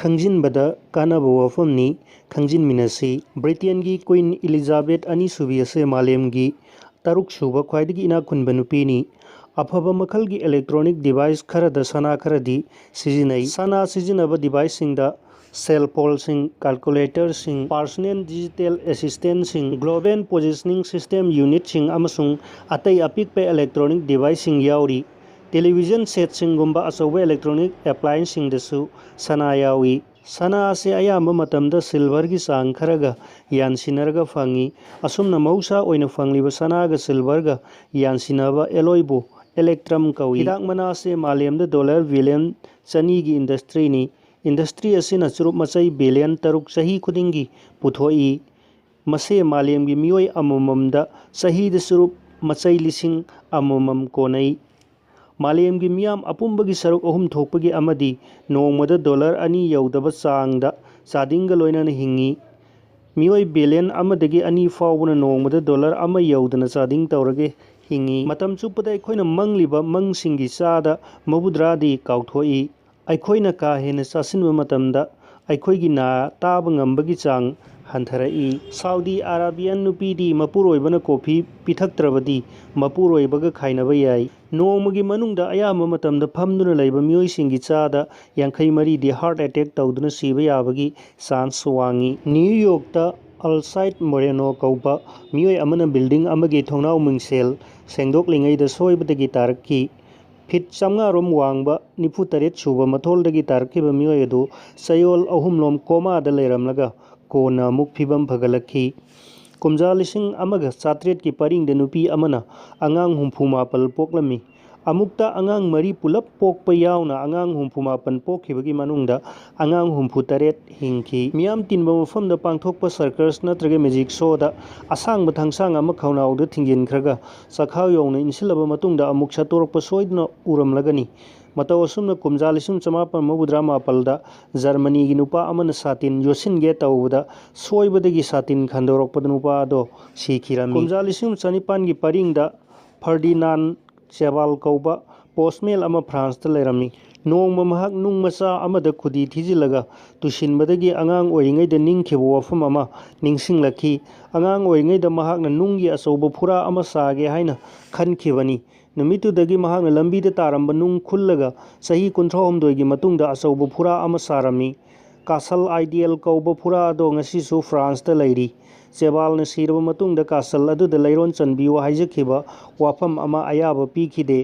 खंजिनबदा कानबा वफमनी खंजिनमिन्नसी ब्रिटेनगी queen Elizabeth अनीसुबी असे मालेमगी तरुक सुबा ख्वाइदगी इना खुनबा नुपीनी अफबा मखलगी इलेक्ट्रॉनिक डिवाइस खरदा सना खरदी सिजिनई सना सिजिनबा डिवाइस सिंगदा सेल फोन सिंग कैलकुलेटर सिंग पर्सनल डिजिटल असिस्टेंट सिंग global positioning system unit सिंग अमसुंग अतई अपिकपे electronic device सिंग याउरी television set सिंगुंबा अचौबा electronic appliance सिंगदसु सना याउई सना असे अयाम्बा मतमदा silver की चांग Kharga यानसिनरगा fungi असुमना मौसा ओइना फंगलिबा सनागा सिल्वरगा यानसिनबा एलोइबो Electrum कौई हिदाक मना असे मालेमदा डॉलर बिलियन चनीगी इंडस्ट्रीनी इंडस्ट्री असिना चुरुप मचई बिलियन तरुक सही खुदिंगी पुथोई मसे मालेमगी मियोय अमममदा सहीदा चुरुप मचई लिसिंग अममम कोनई मालेमगी मियाम अपुंबगी सरुक अहुम थोकपगी अमदी नोंगमदा डॉलर अनी यौदबा चांगदा चादिंगा लोइनाना हिंगी मियोय बिलियन अमदगी अनी फावबना नोंगमदा डॉलर अमा यौदना चादिंग तौरगे हिंगी मतम चुपदा अखोइना मंगलिबा मंगसिंगी चादा मबुद्रादी काउथोई अखोइना का हेना चासिनबा मतमदा अखोइगी ना ताबा ngambagi चांग हंथरई सऊदी अरबियन नुपीदी मपुरोइबना कॉफी पिथक्त्रबदी मपुरोइबगा खाइनबा याई नोंमगी मनुंगदा अयाम्बा मतमदा फमदुना लैबा मियोइसिंगी चादा 53 दी हार्ट अटैक तौदुना सीबा याबगी चांस वांगी न्यूयॉर्कता अल्साइड मोरेनो कौबा मियोय अमना बिल्डिंग अमगी थोंनाव मिंगसेल सेंगदोकलिंगैदा सोइबदगी तारकी फिट 500 रोम वांगबा 94 सुबा मथोलदगी तारकीबा मियोय अदु सयोल अहुमलोम कोमादा लेरमलगा कोना मुक फिबम फगलखी कुमजा लिसिंग अमगा 700 की परिंगदा नुपी अमना अंगांग 64 पोकलमी अमुक्ता अंगांग मरी पुलप पोकपा यावना अंगांग 64 पोखिबगी मनुंगदा अंगांग 63 हिंखी मियाम तिनबा मफमदा पांगथोकपा सर्कस नत्रगे मैजिक शोदा असांग थंगसांग अमा खौनाउदा थिंगिनख्रगा सखाव यौना इंसिलबा मतुंगदा अमुक सतोरकपा सोइदना उरमलगनी मतौ असुमना कुमजा लिसिंग 954 जर्मनी की नुपा अमना सातिन योसिनगे तौबदा सोइबदगी सातिन खंदोरकपदा नुपा अदो सीखिरमी कुमजा लिसिंग 9 की परिंगदा फर्डिनांड चेबाल कौबा पोस्टमेल अमा फ्रांस लेरमी नोंगमा महक नुंग मचा अमदा खुदी थिजिलगा तुसिनबदगी अंगांग ओइरिङैदा निंगखिबा वफम अमा निंगसिंगलखी अंगांग ओइरिङैदा महकना नुंगी अचौबा फुरा अमा सागे हाइना खनखिबनी नुमितुदगी महकना लंबीदा तारंबा नुंग खुल्लगा सही 39 की मतुंगदा अचौबा फुरा अमा सारमी कासल आइडियल कौबा फुरा अदो ngasisu फ्रांस ता लैरी चेबाल ने सिरबा मतुंगदा कासल अदुदा लैरोन चनबियो हाइजखिबा वाफम अमा अयाबा पीखिदे